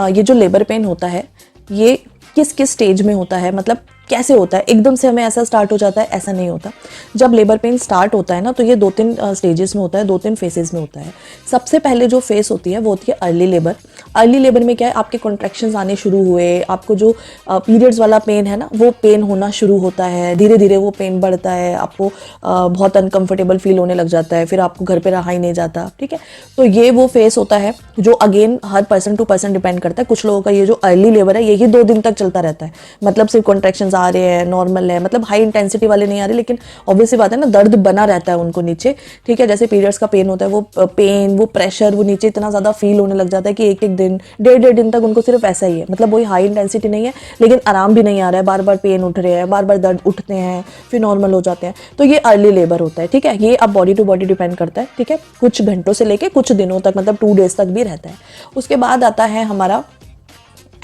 ये जो labour pain होता है ये किस किस स्टेज में होता है, मतलब कैसे होता है, एकदम से हमें ऐसा स्टार्ट हो जाता है, ऐसा नहीं होता। जब लेबर पेन स्टार्ट होता है ना, तो ये 2-3 स्टेजेस में होता है, 2-3 फेजेस में होता है। सबसे पहले जो फेस होती है वो होती है अर्ली लेबर। अर्ली लेबर में क्या है, आपके कॉन्ट्रैक्शंस आने शुरू हुए, आपको जो पीरियड्स वाला पेन है ना वो पेन होना शुरू होता है, धीरे धीरे वो पेन बढ़ता है, आपको बहुत अनकंफर्टेबल फील होने लग जाता है, फिर आपको घर पे रहा ही नहीं जाता, ठीक है। तो ये वो फेस होता है जो अगेन हर पर्सन टू पर्सन डिपेंड करता है। कुछ लोगों का ये जो अर्ली लेबर है यही 2 दिन तक चलता रहता है, मतलब सिर्फ कॉन्ट्रैक्शंस आ रहे हैं, नॉर्मल है, मतलब हाई इंटेंसिटी वाले नहीं आ रहे, लेकिन ऑब्वियसली बात है ना, दर्द बना रहता है उनको नीचे, ठीक है। जैसे पीरियड्स का पेन होता है, वो पेन, वो प्रेशर, वो नीचे इतना ज़्यादा फील होने लग जाता है कि एक दिन, डेढ़ दिन तक उनको सिर्फ ऐसा ही है, मतलब वही हाई इंटेंसिटी नहीं है लेकिन आराम भी नहीं आ रहा है, बार बार पेन उठ रहे हैं, बार बार दर्द उठते हैं, फिर नॉर्मल हो जाते हैं। तो ये अर्ली लेबर होता है, ठीक है। ये अब बॉडी टू बॉडी डिपेंड करता है, ठीक है, कुछ घंटों से लेके कुछ दिनों तक, मतलब 2 डेज तक भी रहता है। उसके बाद आता है हमारा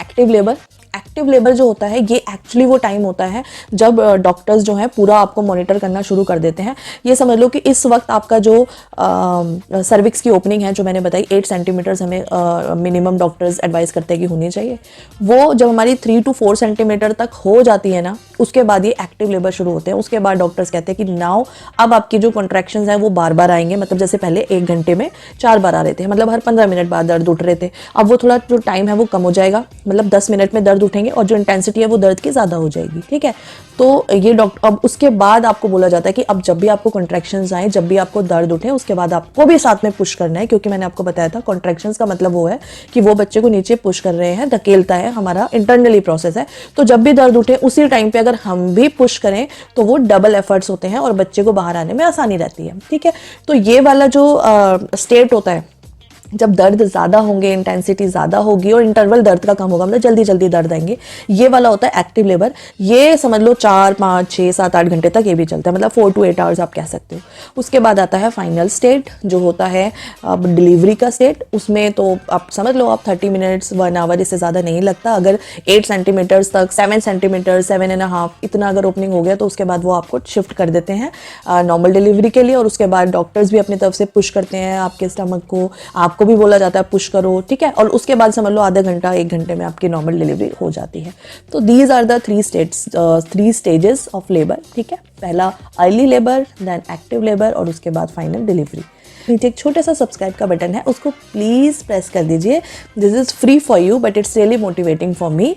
एक्टिव लेबर। एक्टिव लेबर जो होता है ये एक्चुअली वो टाइम होता है जब डॉक्टर्स जो हैं पूरा आपको मॉनिटर करना शुरू कर देते हैं। ये समझ लो कि इस वक्त आपका जो सर्विक्स की ओपनिंग है जो मैंने बताई 8 सेंटीमीटर्स हमें मिनिमम डॉक्टर्स एडवाइस करते हैं कि होनी चाहिए, वो जब हमारी 3 to 4 सेंटीमीटर तक हो जाती है ना, उसके बाद ये एक्टिव लेबर शुरू होते हैं। उसके बाद डॉक्टर्स कहते हैं कि नाउ अब आपकी जो कॉन्ट्रैक्शंस हैं वो बार बार आएंगे, मतलब जैसे पहले 1 घंटे में 4 बार आ रहे थे, मतलब हर 15 मिनट बाद दर्द उठ रहे थे, अब वो थोड़ा जो टाइम है वो कम हो जाएगा, मतलब 10 मिनट में दर्द उठेंगे और जो इंटेंसिटी है वो दर्द की ज़्यादा हो जाएगी, ठीक है। तो ये डॉक्टर अब उसके बाद आपको बोला जाता है कि अब जब भी आपको कॉन्ट्रैक्शंस आए, जब भी आपको दर्द उठे, उसके बाद आपको भी साथ में पुश करना है, क्योंकि मैंने आपको बताया था कॉन्ट्रैक्शंस का मतलब वो है कि वो बच्चे को नीचे पुश कर रहे हैं, धकेलता है, हमारा इंटरनली प्रोसेस है। तो जब भी दर्द उठे उसी टाइम पे अगर हम भी पुश करें तो वो डबल एफर्ट्स होते हैं और बच्चे को बाहर आने में आसानी रहती है, ठीक है। तो ये वाला जो स्टेट होता है जब दर्द ज़्यादा होंगे, इंटेंसिटी ज़्यादा होगी और इंटरवल दर्द का कम होगा, मतलब जल्दी जल्दी दर्द आएंगे, ये वाला होता है एक्टिव लेबर। ये समझ लो 4, 5, 6, 7, 8 घंटे तक ये भी चलता है, मतलब 4 to 8 आवर्स आप कह सकते हो। उसके बाद आता है फाइनल स्टेट जो होता है अब डिलीवरी का स्टेट। उसमें तो आप समझ लो आप 30 मिनट्स 1 आवर इससे ज़्यादा नहीं लगता। अगर 8 सेंटीमीटर्स तक, 7 सेंटीमीटर, 7.5 इतना अगर ओपनिंग हो गया तो उसके बाद वो आपको शिफ्ट कर देते हैं नॉर्मल डिलीवरी के लिए। और उसके बाद डॉक्टर्स भी अपनी तरफ से पुश करते हैं आपके स्टमक को, आपको भी बोला जाता है पुश करो, ठीक है। और उसके बाद समझ लो आधा घंटा 1 घंटे में आपकी नॉर्मल डिलीवरी हो जाती है। तो these are the 3 stages of labour, ठीक है। पहला early labour, then active labour और उसके बाद फाइनल डिलीवरी। नीचे एक छोटा सा सब्सक्राइब का बटन है, उसको प्लीज़ प्रेस कर दीजिए। This is free for you but it's really motivating for me.